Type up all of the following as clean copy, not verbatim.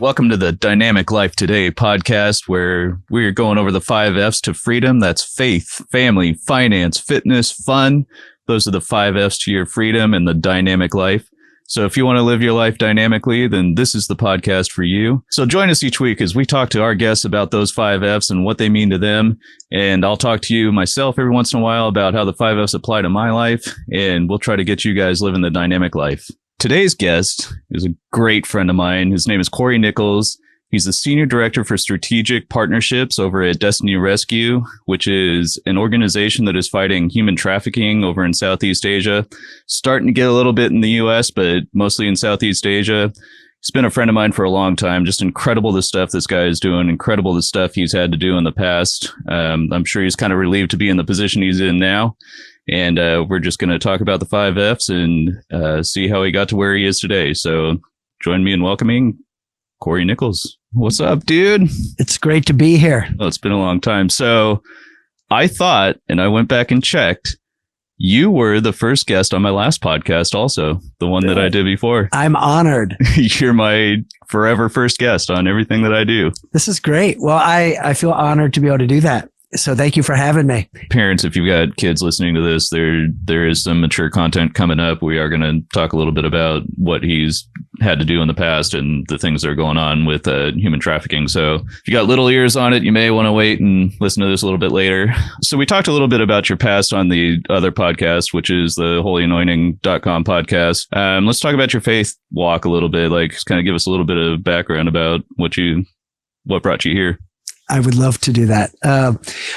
Welcome to the Dynamic Life Today podcast, where we're going over the 5 F's to freedom. That's faith, family, finance, fitness, fun. Those are the 5 F's to your freedom and the dynamic life. So if you want to live your life dynamically, then this is the podcast for you. So join us each week as we talk to our guests about those 5 F's and what they mean to them. And I'll talk to you myself every once in a while about how the 5 F's apply to my life. And we'll try to get you guys living the dynamic life. Today's guest is a great friend of mine. His name is Cory Nichols. He's the Senior Director for Strategic Partnerships over at Destiny Rescue, which is an organization that is fighting human trafficking over in Southeast Asia. Starting to get a little bit in the U.S., but mostly in Southeast Asia. He's been a friend of mine for a long time. Just incredible the stuff this guy is doing. Incredible the stuff he's had to do in the past. I'm sure he's kind of relieved to be in the position he's in now. And we're just going to talk about the 5 F's and see how he got to where he is today. So join me in welcoming Cory Nichols. What's up, dude? It's great to be here. Well, it's been a long time. So I thought, and I went back and checked, you were the first guest on my last podcast also, the one that I did before. I'm honored. You're my forever first guest on everything that I do. This is great. Well, I feel honored to be able to do that. So thank you for having me. Parents, if you've got kids listening to this, there is some mature content coming up. We are going to talk a little bit about what he's had to do in the past and the things that are going on with human trafficking. So if you got little ears on it, you may want to wait and listen to this a little bit later. So we talked a little bit about your past on the other podcast, which is the holyanointing.com podcast. Let's talk about your faith walk a little bit, like just kind of give us a little bit of background about what brought you here. I would love to do that.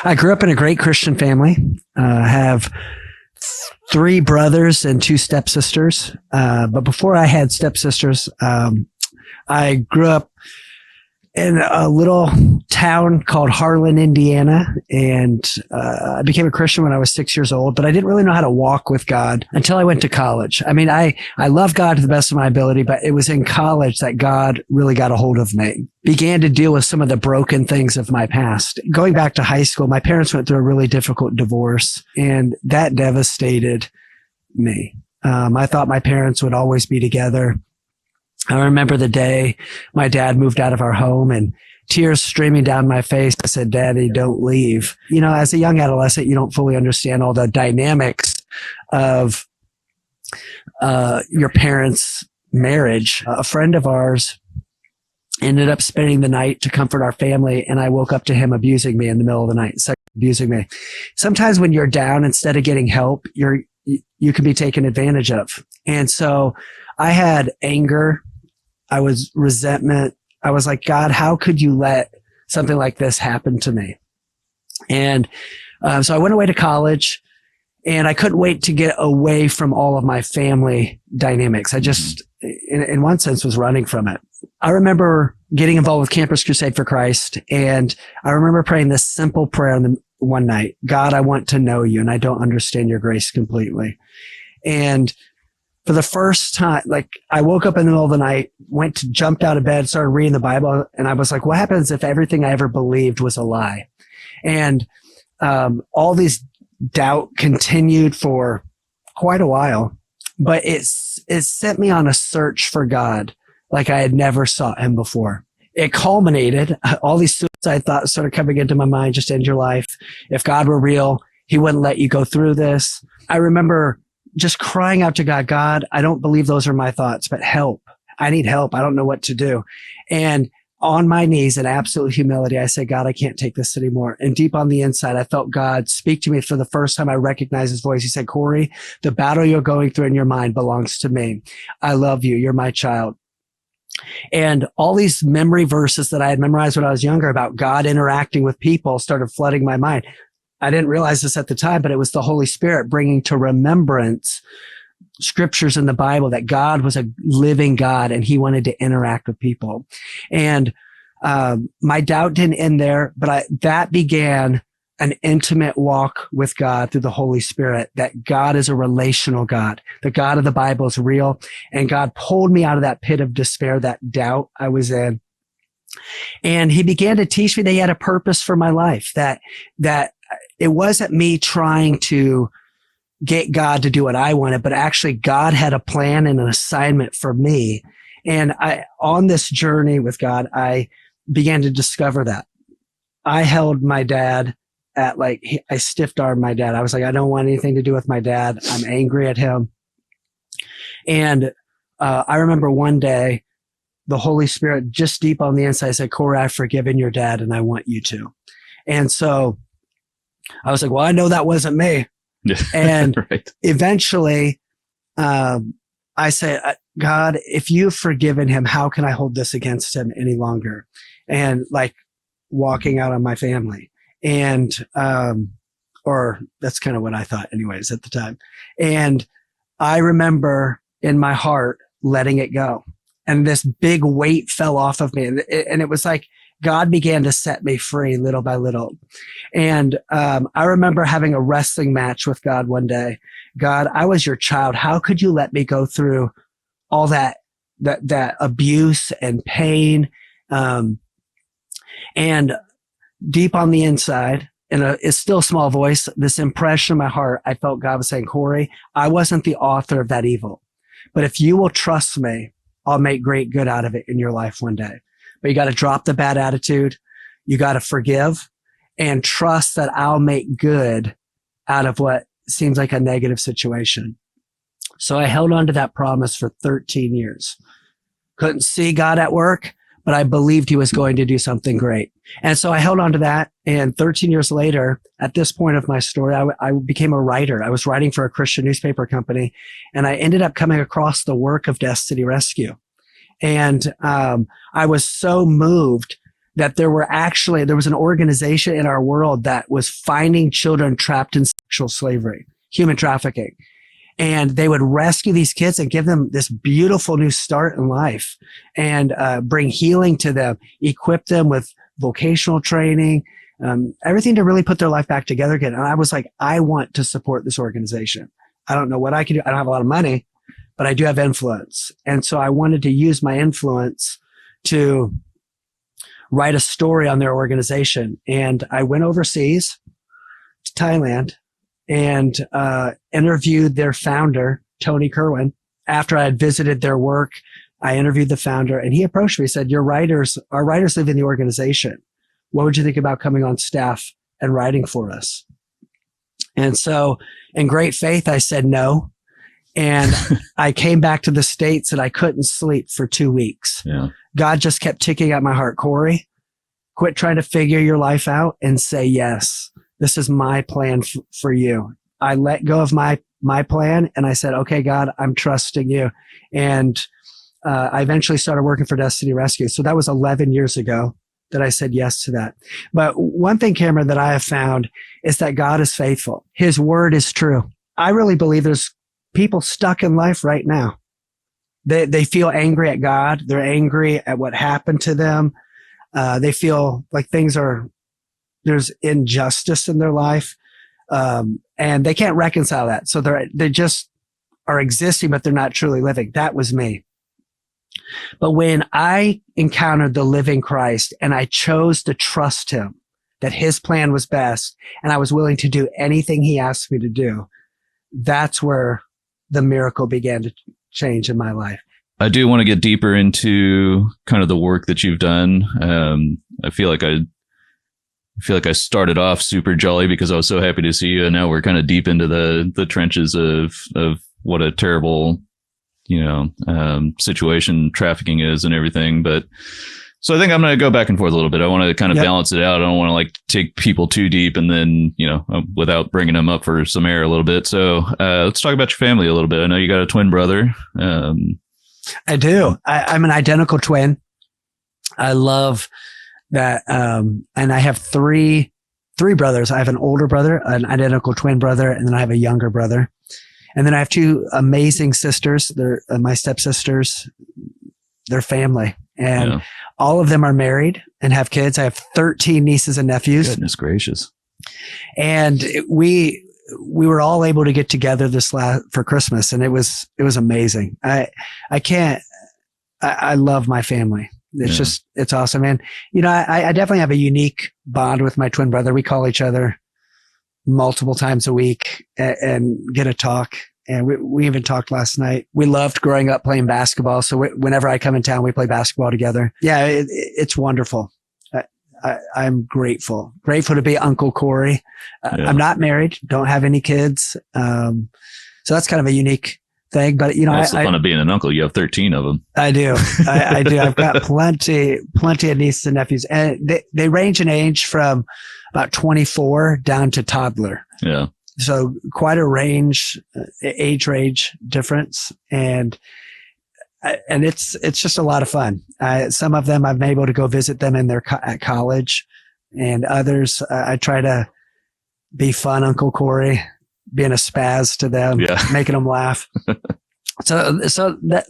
I grew up in a great Christian family. Have 3 brothers and 2 stepsisters. But before I had stepsisters, I grew up in a little town called Harlan, Indiana. And I became a Christian when I was 6 years old, but I didn't really know how to walk with God until I went to college. I mean, I love God to the best of my ability, but it was in college that God really got a hold of me. Began to deal with some of the broken things of my past. Going back to high school, my parents went through a really difficult divorce, and that devastated me. I thought my parents would always be together. I remember the day my dad moved out of our home and tears streaming down my face. I said, "Daddy, don't leave." You know, as a young adolescent, you don't fully understand all the dynamics of your parents' marriage. A friend of ours ended up spending the night to comfort our family, and I woke up to him abusing me in the middle of the night, abusing me. Sometimes when you're down, instead of getting help, you can be taken advantage of. And so I had anger. I was resentment. I was like, God, how could you let something like this happen to me? And so I went away to college, and I couldn't wait to get away from all of my family dynamics. I just, in one sense, was running from it. I remember getting involved with Campus Crusade for Christ, and I remember praying this simple prayer one night: God, I want to know you, and I don't understand your grace completely. And for the first time, like, I woke up in the middle of the night, jumped out of bed, started reading the Bible, and I was like, what happens if everything I ever believed was a lie? And all these doubt continued for quite a while, but it sent me on a search for God like I had never sought him before. It culminated, all these suicide thoughts started coming into my mind: just end your life. If God were real, he wouldn't let you go through this. I remember just crying out to God: God, I don't believe those are my thoughts, but help. I need help. I don't know what to do. And on my knees in absolute humility, I said, God, I can't take this anymore. And deep on the inside, I felt God speak to me for the first time. I recognized his voice. He said, Cory, the battle you're going through in your mind belongs to me. I love you. You're my child. And all these memory verses that I had memorized when I was younger about God interacting with people started flooding my mind. I didn't realize this at the time, but it was the Holy Spirit bringing to remembrance scriptures in the Bible that God was a living God and he wanted to interact with people. And my doubt didn't end there, but that began an intimate walk with God through the Holy Spirit, that God is a relational God. The God of the Bible is real. And God pulled me out of that pit of despair, that doubt I was in. And he began to teach me that he had a purpose for my life, that it wasn't me trying to get God to do what I wanted, but actually God had a plan and an assignment for me. And on this journey with God, I began to discover that I held my dad at I stiff armed my dad. I was like, I don't want anything to do with my dad. I'm angry at him. And I remember one day the Holy Spirit just deep on the inside said, Cory, I've forgiven your dad and I want you to. And so I was like, well, I know that wasn't me. And right. Eventually, I said, God, if you've forgiven him, how can I hold this against him any longer? And walking out on my family. And, or that's kind of what I thought anyways at the time. And I remember in my heart letting it go. And this big weight fell off of me. And it was like God began to set me free little by little. And I remember having a wrestling match with God one day. God, I was your child. How could you let me go through all that abuse and pain? And deep on the inside, in a still small voice, this impression in my heart, I felt God was saying, Cory, I wasn't the author of that evil. But if you will trust me, I'll make great good out of it in your life one day. But you got to drop the bad attitude. You got to forgive and trust that I'll make good out of what seems like a negative situation. So I held on to that promise for 13 years. Couldn't see God at work, but I believed he was going to do something great. And so I held on to that. And 13 years later, at this point of my story, I became a writer. I was writing for a Christian newspaper company, and I ended up coming across the work of Destiny Rescue. And I was so moved that there was an organization in our world that was finding children trapped in sexual slavery, human trafficking. And they would rescue these kids and give them this beautiful new start in life and bring healing to them, equip them with vocational training, everything to really put their life back together again. And I was like, I want to support this organization. I don't know what I can do. I don't have a lot of money, but I do have influence. And so I wanted to use my influence to write a story on their organization. And I went overseas to Thailand and interviewed their founder, Tony Kerwin. After I had visited their work, I interviewed the founder, and he approached me. He said, our writers live in the organization. What would you think about coming on staff and writing for us? And so in great faith, I said no. And I came back to the States and I couldn't sleep for 2 weeks. Yeah. God just kept ticking at my heart, Cory, quit trying to figure your life out and say yes. This is my plan for you. I let go of my plan and I said, okay, God, I'm trusting you. And I eventually started working for Destiny Rescue. So that was 11 years ago that I said yes to that. But one thing, Cameron, that I have found is that God is faithful. His word is true. I really believe there's people stuck in life right now. They feel angry at God. They're angry at what happened to them. They feel like there's injustice in their life. And they can't reconcile that. So they just are existing, but they're not truly living. That was me. But when I encountered the living Christ and I chose to trust him, that his plan was best, and I was willing to do anything he asked me to do, that's where the miracle began to change in my life. I do want to get deeper into kind of the work that you've done. I feel like I started off super jolly because I was so happy to see you, and now we're kind of deep into the trenches of what a terrible, situation trafficking is and everything. But so I think I'm going to go back and forth a little bit. I want to kind of balance it out. I don't want to take people too deep and then, without bringing them up for some air a little bit. So let's talk about your family a little bit. I know you got a twin brother. I do. I'm an identical twin. I love that. And I have three brothers. I have an older brother, an identical twin brother, and then I have a younger brother. And then I have two amazing sisters. They're my stepsisters. They're family. And all of them are married and have kids. I have 13 nieces and nephews. Goodness gracious. And we were all able to get together for Christmas, and it was amazing. I love my family. It's awesome. And, I definitely have a unique bond with my twin brother. We call each other multiple times a week and get a talk And we even talked last night. We loved growing up playing basketball. So whenever I come in town, we play basketball together. Yeah, it's wonderful. I'm grateful to be Uncle Cory. I'm not married, don't have any kids. So that's kind of a unique thing, but that's the fun of being an uncle. You have 13 of them. I do. I do. I've got plenty of nieces and nephews, and they range in age from about 24 down to toddler. Yeah. So quite a range, age range difference. And it's just a lot of fun. Some of them I've been able to go visit them in at college, and others I try to be fun Uncle Cory, being a spaz to them, making them laugh. So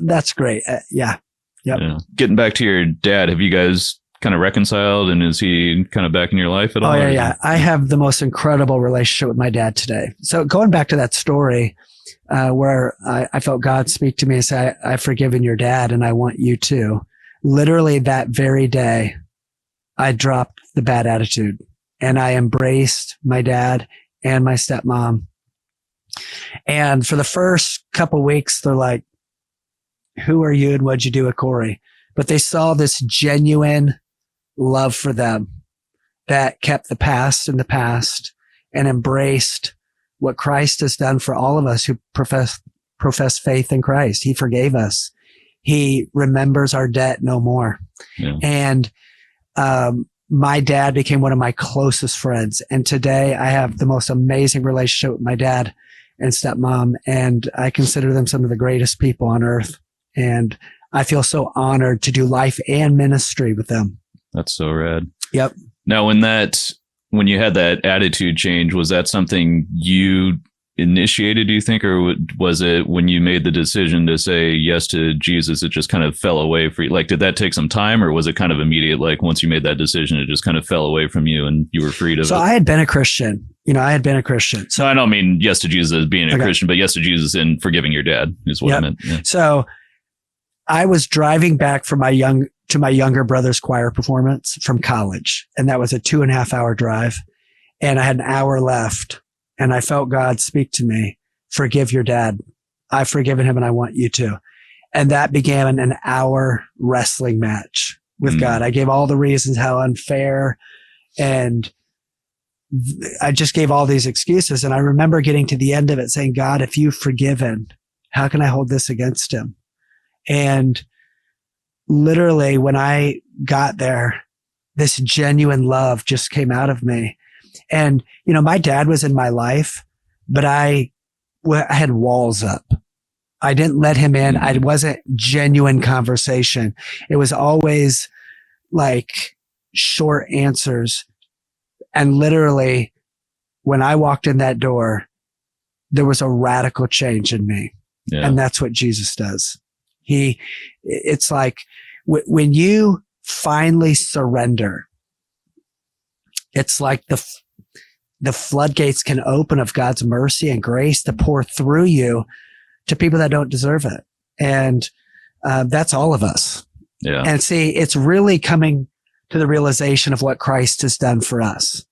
that's great. Yeah. Yep. Yeah. Getting back to your dad, have you guys kind of reconciled, and is he kind of back in your life at all? Oh yeah. I have the most incredible relationship with my dad today. So going back to that story, where I felt God speak to me and say, I've forgiven your dad and I want you to. Literally that very day, I dropped the bad attitude and I embraced my dad and my stepmom. And for the first couple of weeks, they're like, who are you and what'd you do with Cory? But they saw this genuine love for them that kept the past in the past and embraced what Christ has done for all of us who profess faith in Christ. He forgave us. He remembers our debt no more. Yeah. And my dad became one of my closest friends. And today I have the most amazing relationship with my dad and stepmom. And I consider them some of the greatest people on earth. And I feel so honored to do life and ministry with them. That's so rad. Yep. Now, when you had that attitude change, was that something you initiated, do you think, or was it when you made the decision to say yes to Jesus, it just kind of fell away for you? Like, did that take some time, or was it kind of immediate? Like, once you made that decision, it just kind of fell away from you and you were freed of it? So I had been a Christian. So I don't mean yes to Jesus as being a Christian, but yes to Jesus in forgiving your dad is what I meant. Yeah. So I was driving back from my younger brother's choir performance from college. And that was a 2.5 hour drive. And I had an hour left. And I felt God speak to me, forgive your dad. I've forgiven him and I want you to. And that began an hour wrestling match with God. I gave all the reasons how unfair, and I just gave all these excuses. And I remember getting to the end of it saying, God, if you've forgiven, how can I hold this against him? And literally when I got there, this genuine love just came out of me. And, my dad was in my life, but I had walls up. I didn't let him in. It wasn't genuine conversation. It was always like short answers. And literally when I walked in that door, there was a radical change in me. Yeah. And that's what Jesus does. It's like when you finally surrender, it's like the floodgates can open of God's mercy and grace to pour through you to people that don't deserve it. And that's all of us. Yeah. And see, it's really coming to the realization of what Christ has done for us.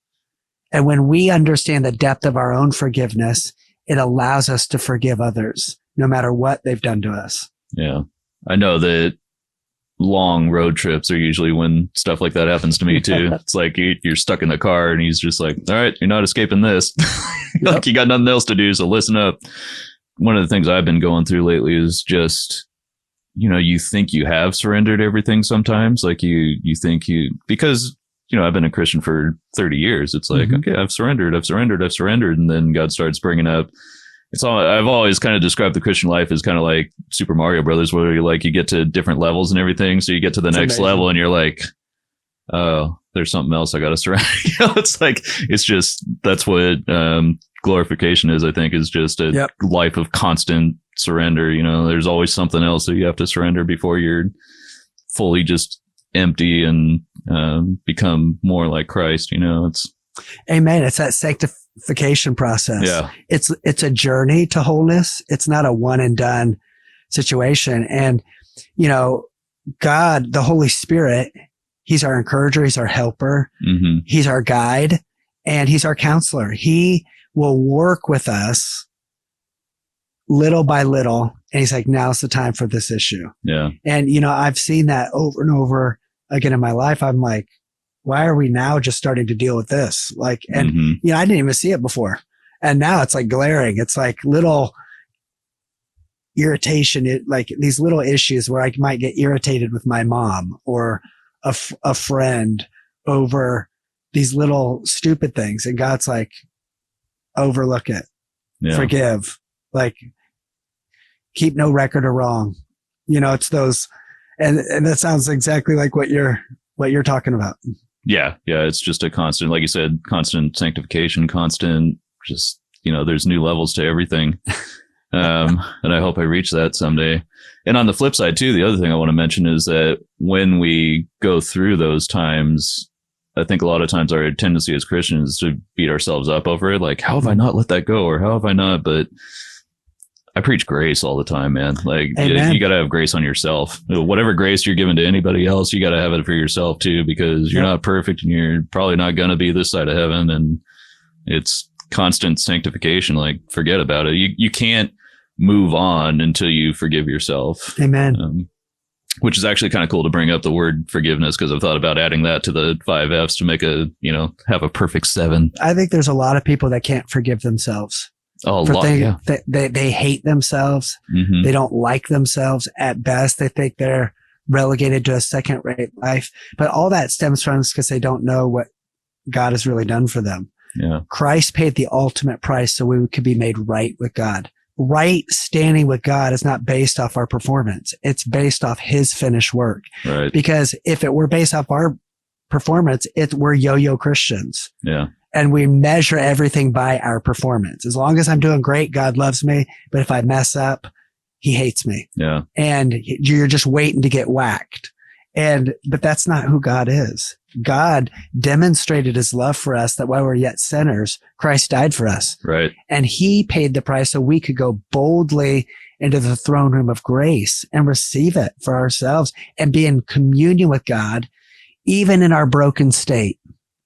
And when we understand the depth of our own forgiveness, it allows us to forgive others, no matter what they've done to us. Yeah. I know that long road trips are usually when stuff like that happens to me too. It's like you're stuck in the car and he's just like, all right, you're not escaping this. Like you got nothing else to do, so listen up. One of the things I've been going through lately is just, you think you have surrendered everything sometimes. Like you think because, I've been a Christian for 30 years. It's like, okay, I've surrendered. And then God starts bringing up, I've always kind of described the Christian life as kind of like Super Mario Brothers, where you get to different levels and everything. So you get to the next level and you're like, oh, there's something else I got to surrender. It's just, that's what glorification is, I think, is just a life of constant surrender. There's always something else that you have to surrender before you're fully just empty and become more like Christ. Amen. It's that sanctification process. Yeah. It's a journey to wholeness. It's not a one and done situation. And, God, the Holy Spirit, he's our encourager. He's our helper. Mm-hmm. He's our guide, and he's our counselor. He will work with us little by little. And he's like, now's the time for this issue. Yeah. And, you know, I've seen that over and over again in my life. I'm like, why are we now just starting to deal with this? Like, and, you know, I didn't even see it before. And now it's like glaring. It's like little irritation, like these little issues where I might get irritated with my mom or a friend over these little stupid things. And God's like, overlook it, forgive, like keep no record of wrong. You know, it's those, and that sounds exactly like what you're talking about. Yeah. Yeah. It's just a constant, like you said, constant sanctification, constant, just, you know, there's new levels to everything. And I hope I reach that someday. And on the flip side too, the other thing I want to mention is that when we go through those times, I think a lot of times our tendency as Christians is to beat ourselves up over it. Like, how have I not let that go? Or how have I not? But I preach grace all the time, man. Like you got to have grace on yourself. Whatever grace you're giving to anybody else, you got to have it for yourself too, because you're not perfect and you're probably not going to be this side of heaven. And it's constant sanctification. Like, forget about it. You can't move on until you forgive yourself. Amen. Which is actually kind of cool to bring up the word forgiveness, because I've thought about adding that to the 5 F's to make have a perfect 7. I think there's a lot of people that can't forgive themselves. Oh, a lot, yeah. They hate themselves. They don't like themselves at best. They think they're relegated to a second-rate life. But all that stems from because they don't know what God has really done for them. Yeah. Christ paid the ultimate price so we could be made right with God. Right standing with God is not based off our performance. It's based off his finished work. Right. Because if it were based off our performance, we're yo-yo Christians. Yeah. And we measure everything by our performance. As long as I'm doing great, God loves me. But if I mess up, he hates me. Yeah. And you're just waiting to get whacked. But that's not who God is. God demonstrated his love for us that while we're yet sinners, Christ died for us. Right. And he paid the price so we could go boldly into the throne room of grace and receive it for ourselves and be in communion with God, even in our broken state.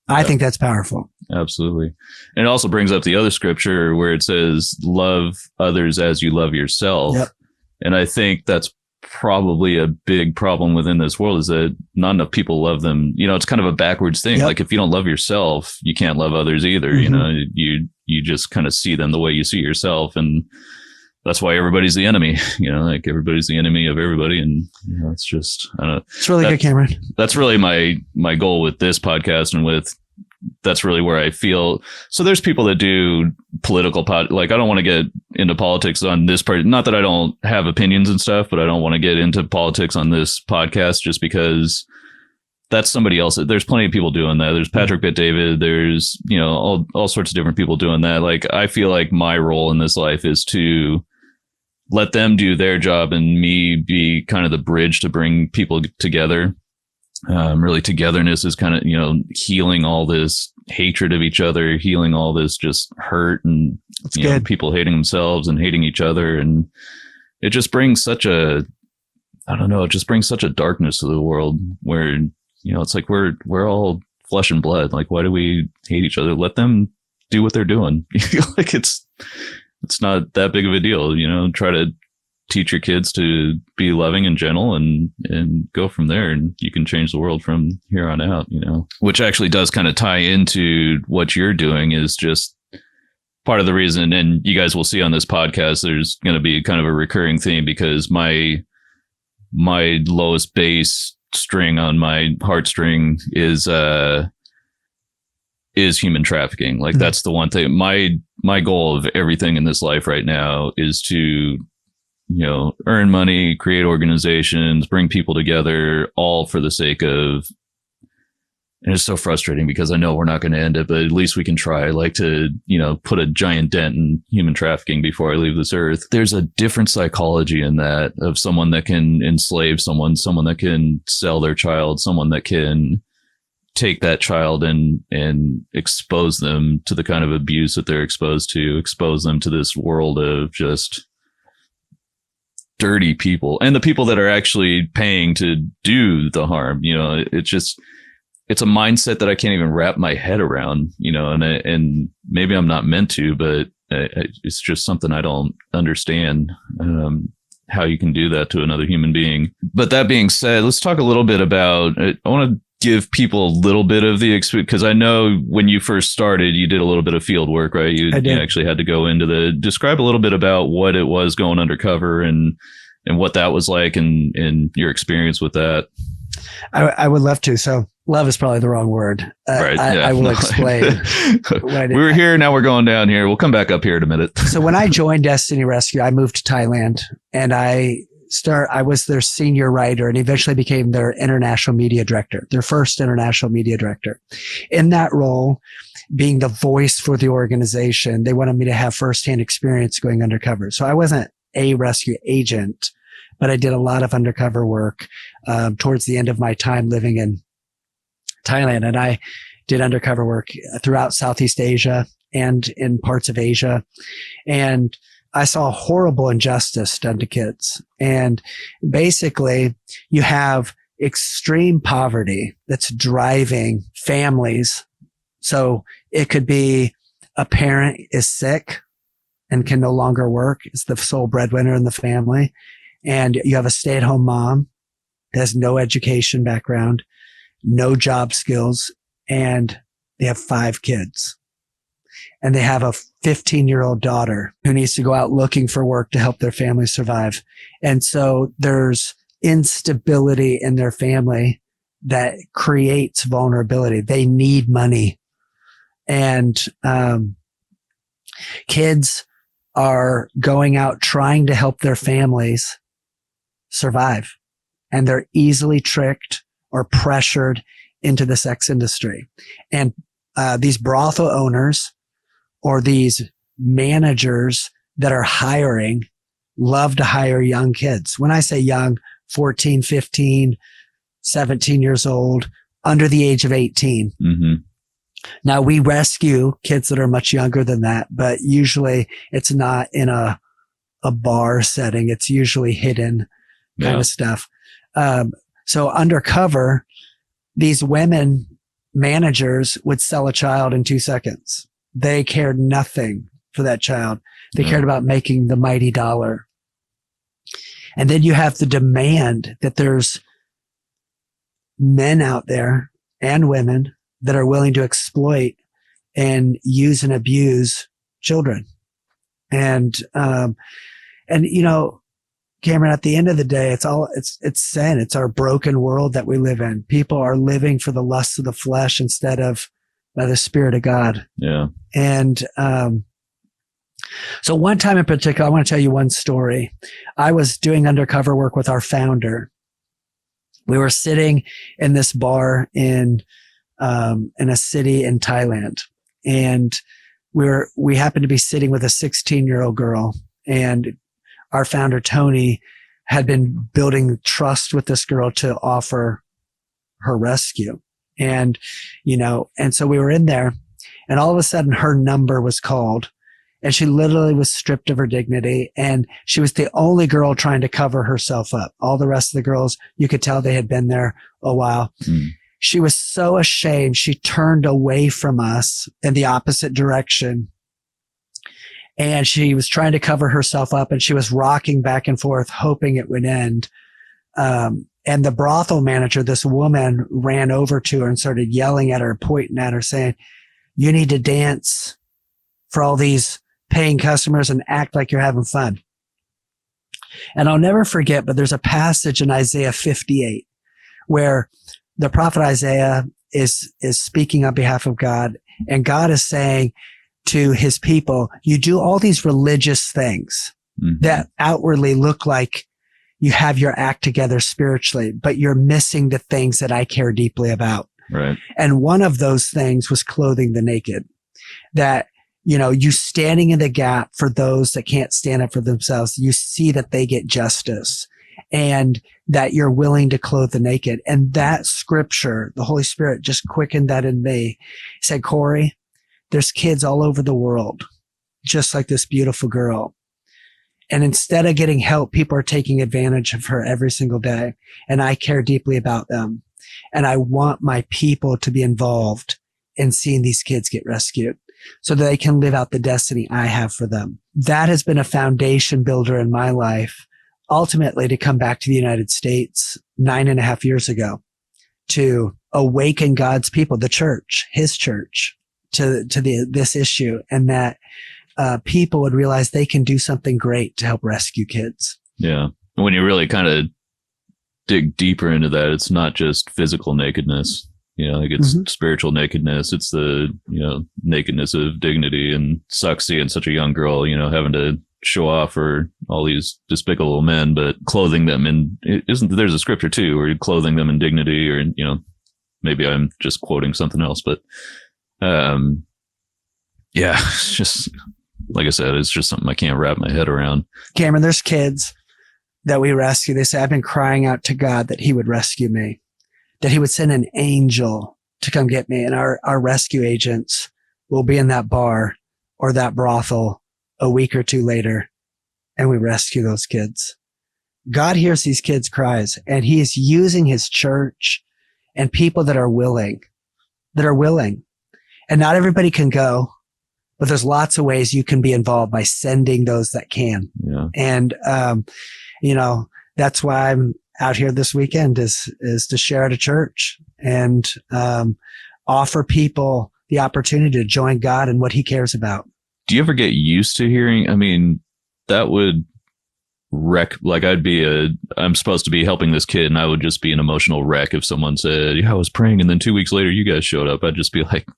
I think that's powerful. Absolutely. And it also brings up the other scripture where it says, love others as you love yourself. Yep. And I think that's probably a big problem within this world, is that not enough people love them. You know, it's kind of a backwards thing. Like, if you don't love yourself, you can't love others either. You know, you just kind of see them the way you see yourself. And that's why everybody's the enemy, you know, like everybody's the enemy of everybody. And, you know, it's just, I don't know. It's really good, Cameron. That's really my goal with this podcast, and that's really where I feel. So there's people that do political like, I don't want to get into politics on this part. Not that I don't have opinions and stuff, but I don't want to get into politics on this podcast just because that's somebody else. There's plenty of people doing that. There's Patrick Bet-David. There's, you know, all sorts of different people doing that. Like, I feel like my role in this life is to let them do their job and me be kind of the bridge to bring people together. Really, togetherness is kind of, you know, healing all this hatred of each other, healing all this just hurt and people hating themselves and hating each other. And it just brings such a darkness to the world where, you know, it's like we're all flesh and blood. Like, why do we hate each other? Let them do what they're doing. Like, it's not that big of a deal, you know. Try to teach your kids to be loving and gentle and go from there, and you can change the world from here on out, you know, which actually does kind of tie into what you're doing. Is just part of the reason. And you guys will see on this podcast, there's going to be kind of a recurring theme, because my lowest bass string on my heartstring is human trafficking. Like, that's the one thing. My goal of everything in this life right now is to, you know, earn money, create organizations, bring people together, all for the sake of, and it's so frustrating because I know we're not going to end it, but at least we can try, like, to, you know, put a giant dent in human trafficking before I leave this earth. There's a different psychology in that, of someone that can enslave someone that can sell their child, someone that can take that child and expose them to the kind of abuse that they're exposed to, expose them to this world of just dirty people, and the people that are actually paying to do the harm. You know, it's a mindset that I can't even wrap my head around, you know, and maybe I'm not meant to, but It's just something I don't understand. How you can do that to another human being. But that being said, let's talk a little bit about, I want to give people a little bit of the experience, because I know when you first started, you did a little bit of field work, right? You actually had to go into describe a little bit about what it was going undercover and what that was like and your experience with that. I would love to. So love is probably the wrong word. Right. I will explain. We were here. Now we're going down here. We'll come back up here in a minute. So when I joined Destiny Rescue, I moved to Thailand and I was their senior writer and eventually became their international media director, their first international media director. In that role, being the voice for the organization, they wanted me to have firsthand experience going undercover. So I wasn't a rescue agent, but I did a lot of undercover work towards the end of my time living in Thailand. And I did undercover work throughout Southeast Asia and in parts of Asia. And I saw horrible injustice done to kids. And basically, you have extreme poverty that's driving families. So it could be a parent is sick and can no longer work. It's the sole breadwinner in the family. And you have a stay-at-home mom that has no education background, no job skills, and they have 5 kids. And they have a 15-year-old daughter who needs to go out looking for work to help their family survive. And so there's instability in their family that creates vulnerability. They need money. And kids are going out trying to help their families survive. And they're easily tricked or pressured into the sex industry. And these brothel owners or these managers that are hiring love to hire young kids. When I say young, 14, 15, 17 years old, under the age of 18. Mm-hmm. Now we rescue kids that are much younger than that, but usually it's not in a bar setting. It's usually hidden kind of stuff. So undercover, these women managers would sell a child in 2 seconds. They cared nothing for that child. They cared about making the mighty dollar. And then you have the demand that there's men out there and women that are willing to exploit and use and abuse children. And you know, Cameron, at the end of the day, it's sin. It's our broken world that we live in. People are living for the lusts of the flesh instead of by the Spirit of God. Yeah. And so one time in particular, I want to tell you one story. I was doing undercover work with our founder. We were sitting in this bar in a city in Thailand, and we happened to be sitting with a 16-year-old girl, and our founder, Tony, had been building trust with this girl to offer her rescue. And, you know, and so we were in there, and all of a sudden her number was called, and she literally was stripped of her dignity. And she was the only girl trying to cover herself up. All the rest of the girls, you could tell they had been there a while. Mm. She was so ashamed. She turned away from us in the opposite direction. And she was trying to cover herself up, and she was rocking back and forth, hoping it would end. And the brothel manager, this woman, ran over to her and started yelling at her, pointing at her, saying, "You need to dance for all these paying customers and act like you're having fun." And I'll never forget, but there's a passage in Isaiah 58 where the prophet Isaiah is speaking on behalf of God, and God is saying to his people, you do all these religious things that outwardly look like you have your act together spiritually, but you're missing the things that I care deeply about. Right. And one of those things was clothing the naked. That, you know, you standing in the gap for those that can't stand up for themselves. You see that they get justice, and that you're willing to clothe the naked. And that scripture, the Holy Spirit just quickened that in me. He said, Cory, there's kids all over the world, just like this beautiful girl. And instead of getting help, people are taking advantage of her every single day. And I care deeply about them. And I want my people to be involved in seeing these kids get rescued. so that they can live out the destiny I have for them. That has been a foundation builder in my life, ultimately to come back to the United States 9.5 years ago to awaken God's people, the church, his church, to this issue, and that people would realize they can do something great to help rescue kids. Yeah. When you really kind of dig deeper into that, it's not just physical nakedness. Like it's spiritual nakedness. It's the, nakedness of dignity, and sucks seeing such a young girl, having to show off for all these despicable men, but clothing them in, there's a scripture too, where you're clothing them in dignity, or, maybe I'm just quoting something else, but, yeah, it's just, like I said, it's just something I can't wrap my head around. Cameron, there's kids that we rescue. They say, I've been crying out to God that he would rescue me, that he would send an angel to come get me. And our rescue agents will be in that bar or that brothel a week or two later, and we rescue those kids. God hears these kids' cries, and he is using his church and people that are willing. And not everybody can go, but there's lots of ways you can be involved by sending those that can. Yeah. And, that's why I'm out here this weekend is to share at a church and, offer people the opportunity to join God in what he cares about. Do you ever get used to hearing? I mean, that would wreck. Like I'm supposed to be helping this kid, and I would just be an emotional wreck if someone said, yeah, I was praying, and then 2 weeks later you guys showed up. I'd just be like,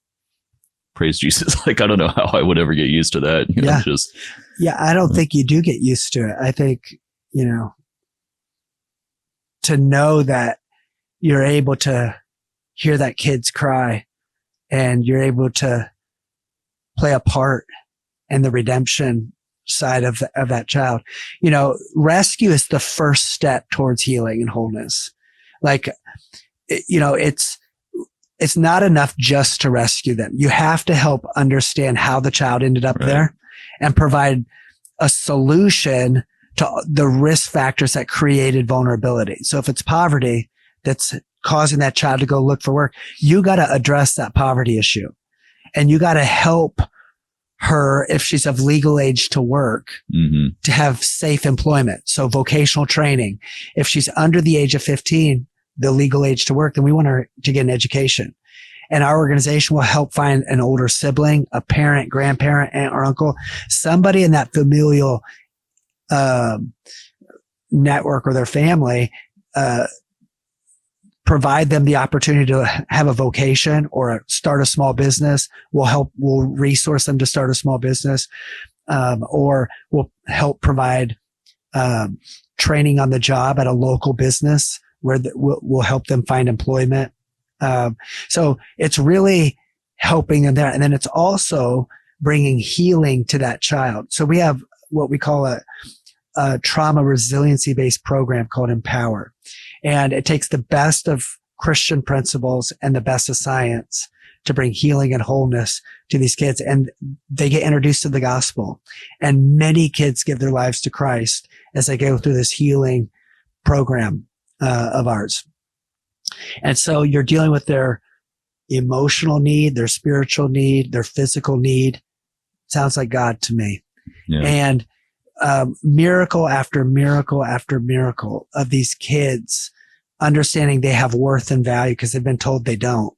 praise Jesus. Like, I don't know how I would ever get used to that. I don't think you do get used to it. I think, to know that you're able to hear that kid's cry and you're able to play a part in the redemption side of that child. Rescue is the first step towards healing and wholeness. Like, it's not enough just to rescue them. You have to help understand how the child ended up there and provide a solution to the risk factors that created vulnerability. So if it's poverty that's causing that child to go look for work, you got to address that poverty issue, and you got to help her, if she's of legal age to work, to have safe employment. So vocational training. If she's under the age of 15, the legal age to work, then we want her to get an education. And our organization will help find an older sibling, a parent, grandparent, aunt or uncle, somebody in that familial network or their family, provide them the opportunity to have a vocation or start a small business. We'll resource them to start a small business, or we'll help provide training on the job at a local business where we'll help them find employment. So it's really helping them there. And then it's also bringing healing to that child. So we have what we call a trauma resiliency based program called Empower. And it takes the best of Christian principles and the best of science to bring healing and wholeness to these kids. And they get introduced to the gospel. And many kids give their lives to Christ as they go through this healing program of ours. And so you're dealing with their emotional need, their spiritual need, their physical need. Sounds like God to me. Yeah. And miracle after miracle after miracle of these kids understanding they have worth and value because they've been told they don't.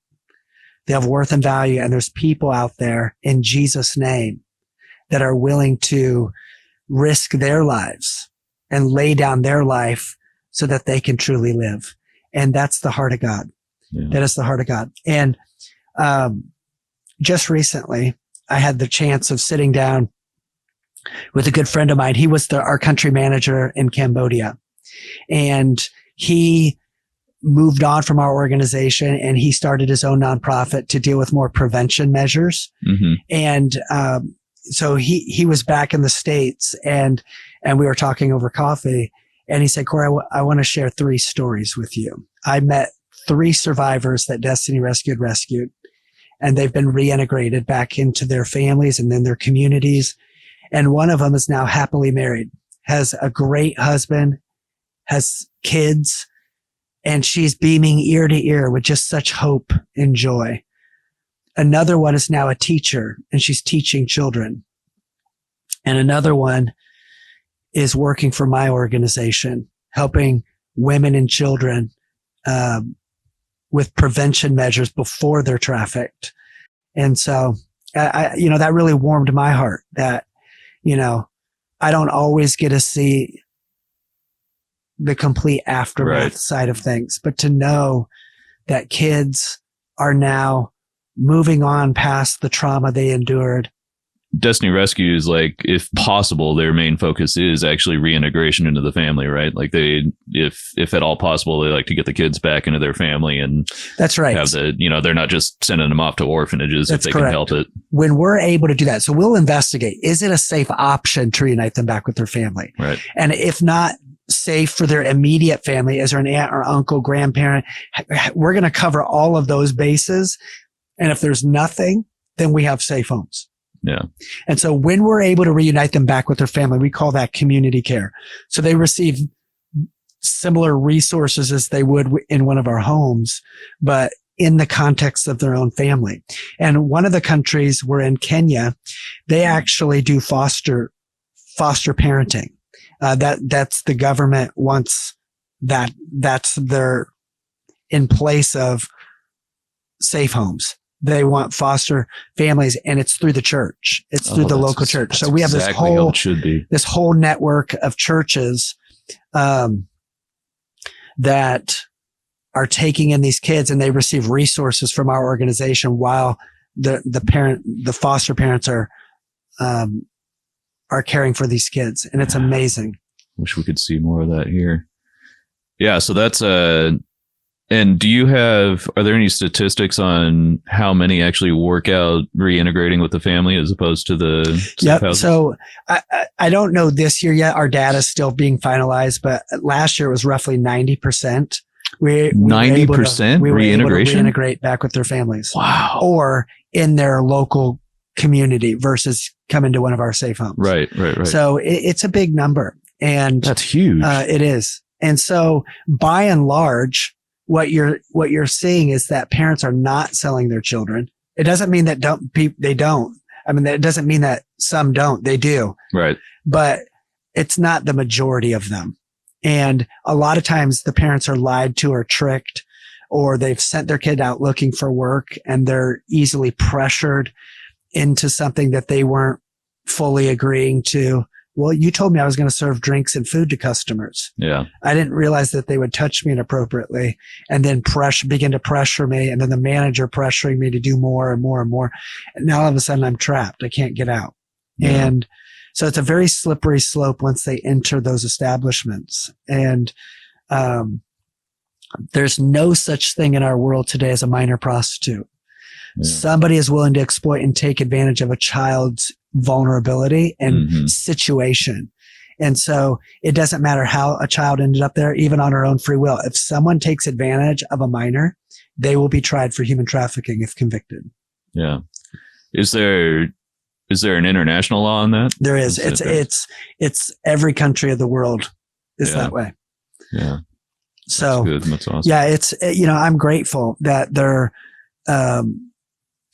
They have worth and value, and there's people out there in Jesus' name that are willing to risk their lives and lay down their life so that they can truly live. And that's the heart of God. Yeah. That is the heart of God. And just recently, I had the chance of sitting down with a good friend of mine. He was our country manager in Cambodia, and he moved on from our organization and he started his own nonprofit to deal with more prevention measures. Mm-hmm. And so he was back in the States, and we were talking over coffee, and he said, Cory, I want to share 3 stories with you. I met 3 survivors that Destiny rescued, and they've been reintegrated back into their families and then their communities. And one of them is now happily married, has a great husband, has kids, and she's beaming ear to ear with just such hope and joy. Another one is now a teacher, and she's teaching children. And another one is working for my organization, helping women and children with prevention measures before they're trafficked. And so, that really warmed my heart that, I don't always get to see the complete aftermath side of things, but to know that kids are now moving on past the trauma they endured. Destiny Rescue is like, if possible, their main focus is actually reintegration into the family, right? Like if at all possible, they like to get the kids back into their family, and that's right. Have they're not just sending them off to orphanages if they can help it. When we're able to do that, so we'll investigate, is it a safe option to reunite them back with their family? Right. And if not safe for their immediate family, is there an aunt or uncle, grandparent? We're going to cover all of those bases. And if there's nothing, then we have safe homes. Yeah. And so when we're able to reunite them back with their family, we call that community care. So they receive similar resources as they would in one of our homes, but in the context of their own family. And one of the countries we're in, Kenya, they actually do foster parenting. That's the government wants that. That's their in place of safe homes. They want foster families, and it's through the church. It's through the local church. So we have this whole network of churches, that are taking in these kids, and they receive resources from our organization while the foster parents are caring for these kids. And it's amazing. Wish we could see more of that here. Yeah. So that's and are there any statistics on how many actually work out reintegrating with the family as opposed to the safe houses? So I don't know this year yet. Our data is still being finalized, but last year it was roughly 90%. 90% we were able to reintegration? Reintegrate back with their families. Wow. Or in their local community versus coming to one of our safe homes. Right. So it's a big number. And that's huge. It is. And so by and large, what you're seeing is that parents are not selling their children. It doesn't mean that they don't. I mean, it doesn't mean that some don't. They do. Right. But it's not the majority of them. And a lot of times the parents are lied to or tricked, or they've sent their kid out looking for work, and they're easily pressured into something that they weren't fully agreeing to. Well, you told me I was going to serve drinks and food to customers. Yeah. I didn't realize that they would touch me inappropriately, and then begin to pressure me. And then the manager pressuring me to do more and more and more. And now all of a sudden I'm trapped. I can't get out. Yeah. And so it's a very slippery slope once they enter those establishments. And, there's no such thing in our world today as a minor prostitute. Yeah. Somebody is willing to exploit and take advantage of a child's vulnerability and situation. And so it doesn't matter how a child ended up there, even on her own free will. If someone takes advantage of a minor, they will be tried for human trafficking if convicted. Yeah. Is there an international law on that? There is. It's every country of the world is that way. Yeah. So that's awesome. Yeah, it's, I'm grateful that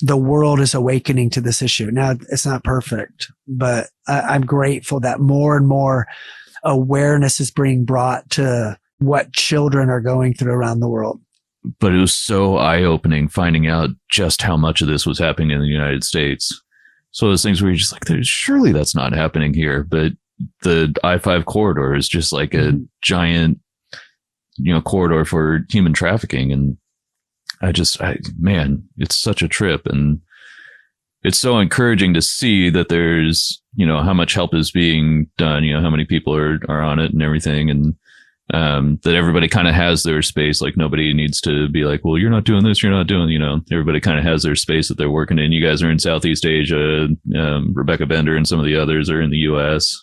the world is awakening to this issue. Now, it's not perfect, but I'm grateful that more and more awareness is being brought to what children are going through around the world. But it was so eye-opening finding out just how much of this was happening in the United States. So those things where you're just like, surely that's not happening here. But the I-5 corridor is just like a giant, corridor for human trafficking. And man, it's such a trip. And it's so encouraging to see that there's, how much help is being done, how many people are on it and everything. And that everybody kind of has their space. Like nobody needs to be like, well, you're not doing this, you're not doing, everybody kind of has their space that they're working in. You guys are in Southeast Asia. Rebecca Bender and some of the others are in the US.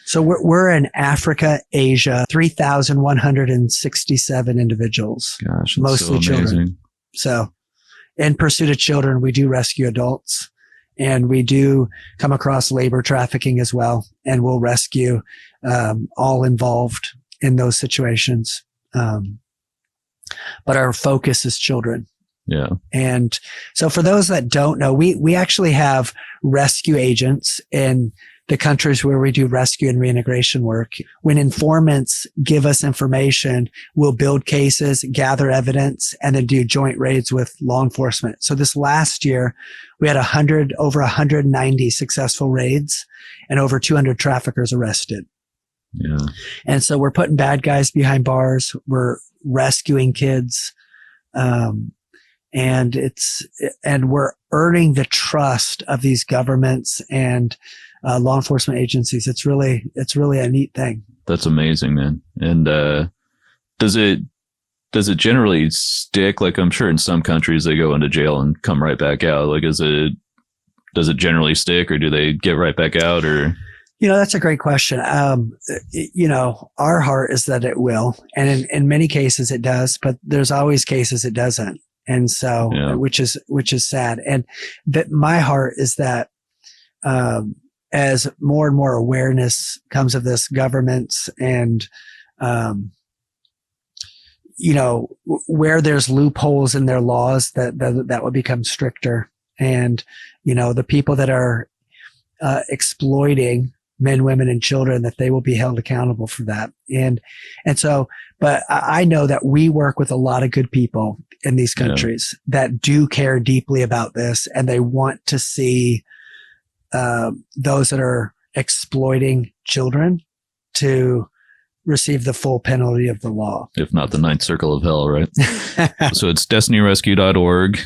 So we're in Africa, Asia, 3,167 individuals. Gosh, mostly so children. So in pursuit of children, we do rescue adults, and we do come across labor trafficking as well. And we'll rescue, all involved in those situations. But our focus is children. Yeah. And so for those that don't know, we actually have rescue agents in the countries where we do rescue and reintegration work. When informants give us information, we'll build cases, gather evidence, and then do joint raids with law enforcement. So this last year, we had over 190 successful raids and over 200 traffickers arrested. Yeah. And so we're putting bad guys behind bars. We're rescuing kids. And we're earning the trust of these governments and law enforcement agencies. It's really a neat thing. That's amazing, man. And does it generally stick? Like, I'm sure in some countries they go into jail and come right back out. Like, does it generally stick, or do they get right back out? Or that's a great question. Our heart is that it will, and in many cases it does, but there's always cases it doesn't. And so, which is sad. And that my heart is that, as more and more awareness comes of this, governments and, where there's loopholes in their laws, that will become stricter. And, the people that are, exploiting men, women, and children, that they will be held accountable for that. And so, but I know that we work with a lot of good people in these countries that do care deeply about this, and they want to see those that are exploiting children to receive the full penalty of the law. If not the ninth circle of hell, right? So it's destinyrescue.org.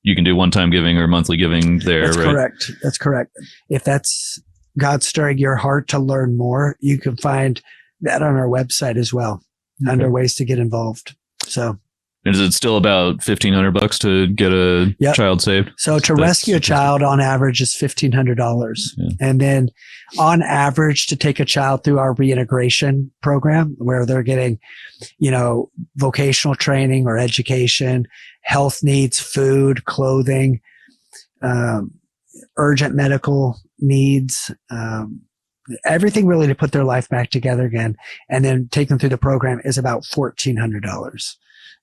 You can do one-time giving or monthly giving there, That's right? Correct. That's correct. If that's God stirring your heart to learn more, you can find that on our website as well, under ways to get involved. So. Is it still about $1,500 to get a child saved? So to rescue a child on average is $1,500. Yeah. And then on average to take a child through our reintegration program, where they're getting, vocational training or education, health needs, food, clothing, urgent medical needs, everything really to put their life back together again, and then take them through the program is about $1,400.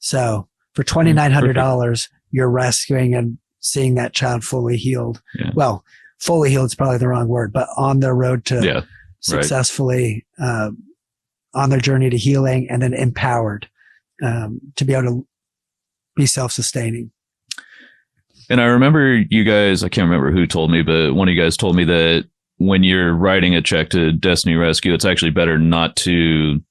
So for $2,900, you're rescuing and seeing that child fully healed. Yeah. Well, fully healed is probably the wrong word, but on their road to successfully, on their journey to healing, and then empowered to be able to be self-sustaining. And I remember you guys, I can't remember who told me, but one of you guys told me that when you're writing a check to Destiny Rescue, it's actually better not to,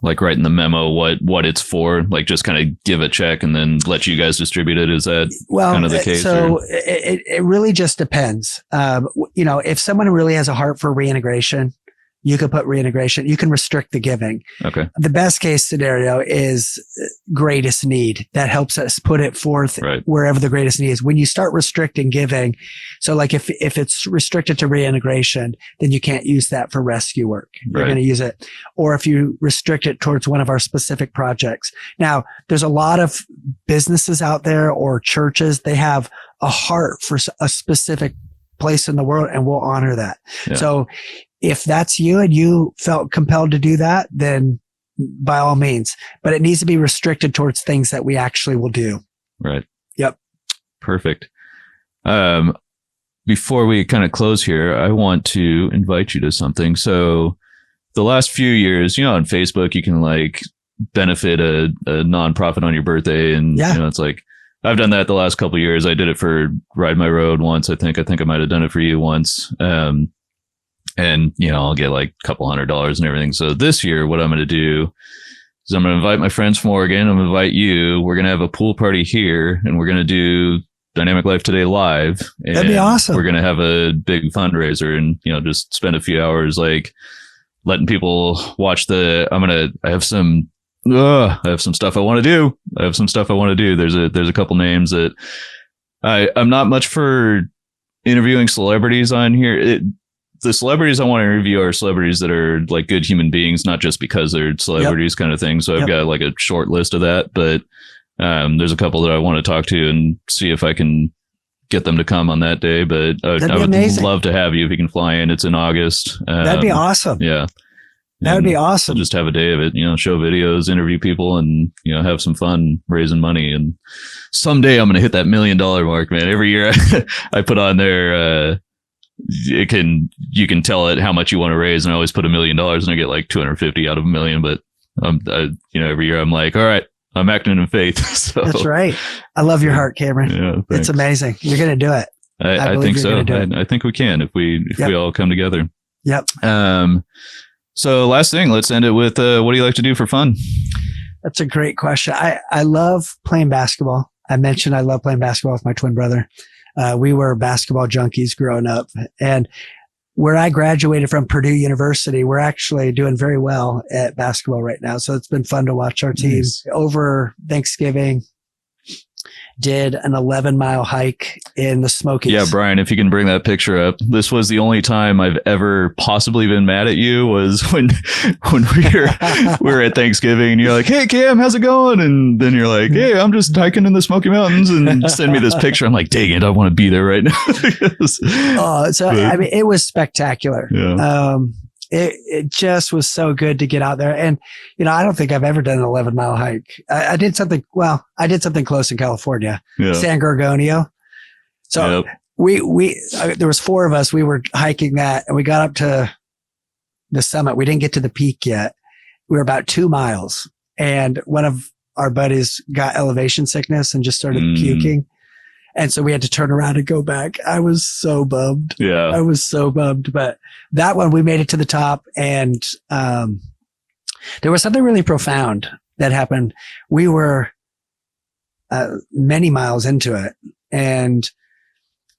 like write in the memo what it's for, like just kind of give a check and then let you guys distribute it. Is that kind of the case? So it really just depends. If someone really has a heart for reintegration, you could put reintegration. You can restrict the giving. Okay. The best case scenario is greatest need. That helps us put it forth wherever the greatest need is. When you start restricting giving, so like if it's restricted to reintegration, then you can't use that for rescue work. You're going to use it. Or if you restrict it towards one of our specific projects. Now, there's a lot of businesses out there or churches, they have a heart for a specific place in the world, and we'll honor that. Yeah. So if that's you and you felt compelled to do that, then by all means, but it needs to be restricted towards things that we actually will do. Right. Yep. Perfect. Before we kind of close here, I want to invite you to something. So the last few years, on Facebook, you can like benefit a nonprofit on your birthday. And it's like, I've done that the last couple of years. I did it for Ride My Road once. I think I might have done it for you once. And, I'll get like a couple $100 and everything. So this year, what I'm going to do is I'm going to invite my friends from Oregon. I'm going to invite you. We're going to have a pool party here, and we're going to do Dynamic Life Today live. That'd be awesome. We're going to have a big fundraiser and, just spend a few hours like letting people watch I have some stuff I want to do. There's a couple names that I'm not much for interviewing celebrities on here. The celebrities I want to interview are celebrities that are like good human beings, not just because they're celebrities kind of thing. So I've got like a short list of that, but there's a couple that I want to talk to and see if I can get them to come on that day. But I would love to have you if you can fly in. It's in August. That'd be awesome. Yeah. That would be awesome. We'll just have a day of it, show videos, interview people, and, have some fun raising money. And someday I'm going to hit that $1 million mark, man. Every year I put on there, you can tell it how much you want to raise. And I always put $1 million and I get like 250 out of $1 million. But, every year I'm like, all right, I'm acting in faith. So, that's right. I love your heart, Cameron. Yeah, it's amazing. You're going to do it. I think so. I think we can if we all come together. Yep. So last thing, let's end it with what do you like to do for fun? That's a great question. I love playing basketball. I mentioned I love playing basketball with my twin brother. We were basketball junkies growing up. And where I graduated from Purdue University, we're actually doing very well at basketball right now. So it's been fun to watch our team. Nice. Over Thanksgiving, did an 11-mile hike in the Smokies. Yeah, Brian, if you can bring that picture up. This was the only time I've ever possibly been mad at you was when we were at Thanksgiving and you're like, hey, Cam, how's it going? And then you're like, hey, I'm just hiking in the Smoky Mountains, and send me this picture. I'm like, dang it, I want to be there right now. It was spectacular. Yeah. It just was so good to get out there. And, I don't think I've ever done an 11-mile hike. I did something close in California, San Gorgonio. So there was 4 of us. We were hiking that and we got up to the summit. We didn't get to the peak yet. We were about 2 miles, and one of our buddies got elevation sickness and just started puking. And so we had to turn around and go back. I was so bummed. Yeah. I was so bummed. But that one, we made it to the top, and there was something really profound that happened. We were many miles into it, and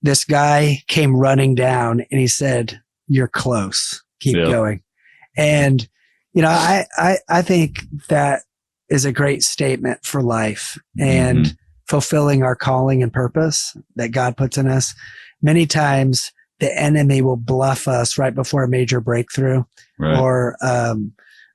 this guy came running down and he said, "You're close. Keep going." And, I think that is a great statement for life. And fulfilling our calling and purpose that God puts in us. Many times the enemy will bluff us right before a major breakthrough, or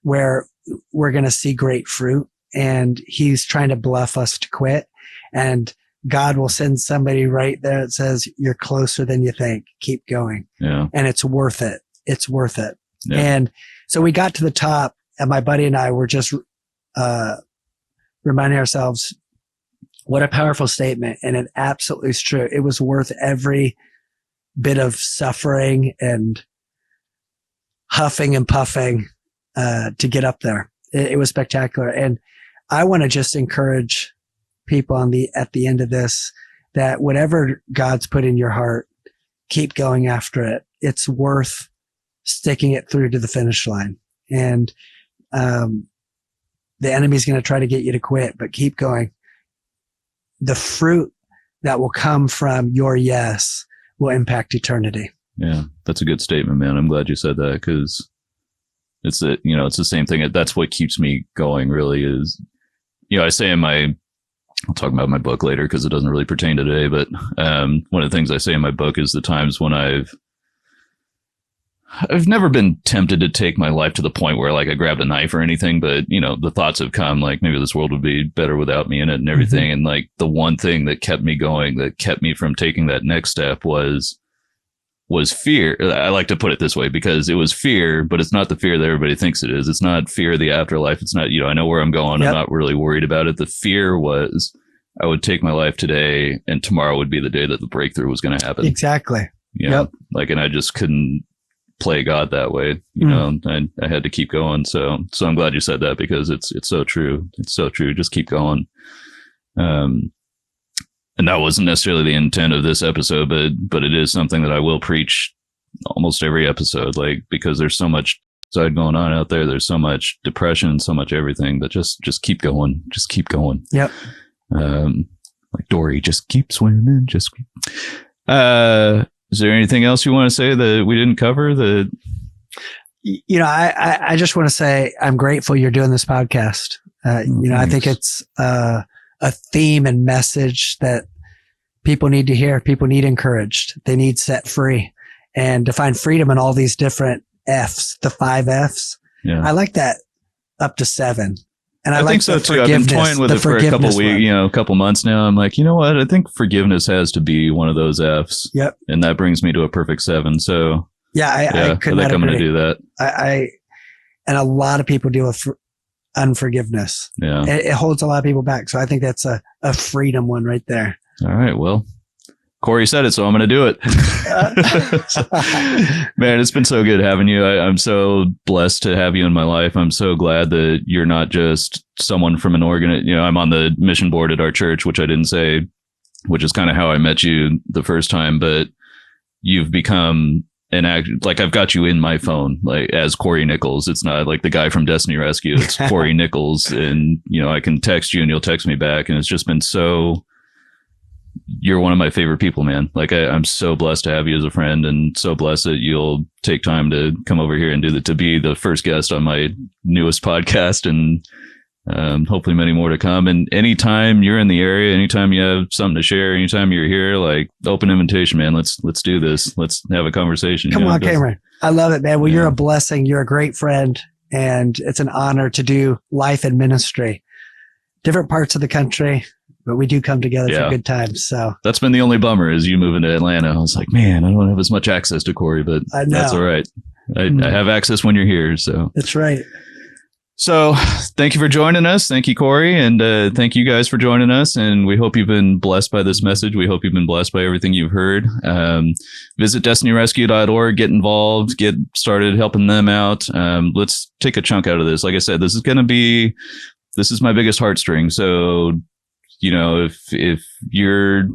where we're going to see great fruit, and he's trying to bluff us to quit. And God will send somebody right there that says, you're closer than you think. Keep going. Yeah. And it's worth it. It's worth it. Yeah. And so we got to the top, and my buddy and I were just reminding ourselves, what a powerful statement. And it absolutely is true. It was worth every bit of suffering and huffing and puffing to get up there. It was spectacular. And I want to just encourage people at the end of this, that whatever God's put in your heart, keep going after it. It's worth sticking it through to the finish line. And the enemy's going to try to get you to quit, but keep going. The fruit that will come from your yes will impact eternity. Yeah, that's a good statement, man. I'm glad you said that, because it's the same thing. That's what keeps me going, really, is, I say I'll talk about my book later because it doesn't really pertain to today, but one of the things I say in my book is the times when I've never been tempted to take my life to the point where like I grabbed a knife or anything, but the thoughts have come like maybe this world would be better without me in it and everything. And like the one thing that kept me going, that kept me from taking that next step was fear. I like to put it this way because it was fear, but it's not the fear that everybody thinks it is. It's not fear of the afterlife. It's not, I know where I'm going. Yep. I'm not really worried about it. The fear was I would take my life today and tomorrow would be the day that the breakthrough was going to happen. Exactly. Yep. And I just couldn't play God that way. I had to keep going. So I'm glad you said that, because it's so true. It's so true. Just keep going. And that wasn't necessarily the intent of this episode, but it is something that I will preach almost every episode, like, because there's so much side going on out there. There's so much depression, so much everything, that just keep going. Just keep going. Yep. Like Dory, just keep swimming. Is there anything else you want to say that we didn't cover? I just want to say I'm grateful you're doing this podcast. I think it's a theme and message that people need to hear. People need encouraged. They need set free, and to find freedom in all these different F's, the 5 F's. Yeah. I like that up to 7. And I like think so too. I've been toying with it for a couple weeks, a couple months now. I'm like, you know what? I think forgiveness has to be one of those F's. Yep. And that brings me to a perfect 7. So I couldn't. I think I'm going to do that. And a lot of people deal with unforgiveness. Yeah. It holds a lot of people back. So I think that's a freedom one right there. All right. Well, Cory said it, so I'm going to do it. Man, it's been so good having you. I'm so blessed to have you in my life. I'm so glad that you're not just someone from an I'm on the mission board at our church, which I didn't say, which is kind of how I met you the first time, but you've become an actor. Like, I've got you in my phone, like, as Cory Nichols. It's not like the guy from Destiny Rescue. It's Cory Nichols. And, I can text you and you'll text me back. And it's just been you're one of my favorite people, man. Like, I'm so blessed to have you as a friend, and so blessed that you'll take time to come over here and to be the first guest on my newest podcast, and hopefully many more to come. And anytime you're in the area, anytime you have something to share, anytime you're here, like, open invitation, man. Let's do this. Let's have a conversation. Come on, Cameron. I love it, man. Well, you're a blessing. You're a great friend, and it's an honor to do life and ministry. Different parts of the country, but we do come together for good times. So that's been the only bummer, is you moving to Atlanta. I was like, man, I don't have as much access to Cory, but that's all right. I have access when you're here. So that's right. So thank you for joining us. Thank you, Cory. And thank you guys for joining us. And we hope you've been blessed by this message. We hope you've been blessed by everything you've heard. Visit destinyrescue.org, get involved, get started helping them out. Let's take a chunk out of this. Like I said, this is my biggest heartstring. So, if you're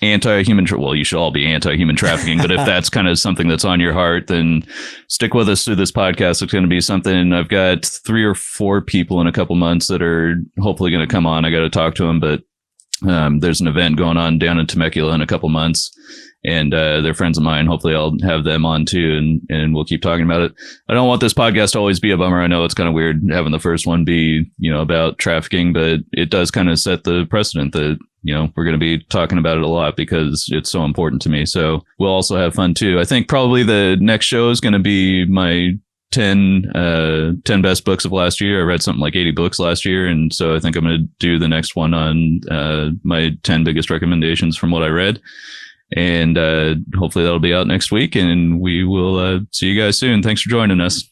anti-human, you should all be anti-human trafficking, but if that's kind of something that's on your heart, then stick with us through this podcast. It's going to be something. I've got 3 or 4 people in a couple months that are hopefully going to come on. I got to talk to them, but there's an event going on down in Temecula in a couple months, and they're friends of mine. Hopefully I'll have them on too, and we'll keep talking about it. I don't want this podcast to always be a bummer. I know it's kind of weird having the first one be, about trafficking, but it does kind of set the precedent that, we're going to be talking about it a lot because it's so important to me. So we'll also have fun too. I think probably the next show is going to be my 10 best books of last year. I read something like 80 books last year. And so I think I'm going to do the next one on my 10 biggest recommendations from what I read. And hopefully that'll be out next week, and we will see you guys soon. Thanks for joining us.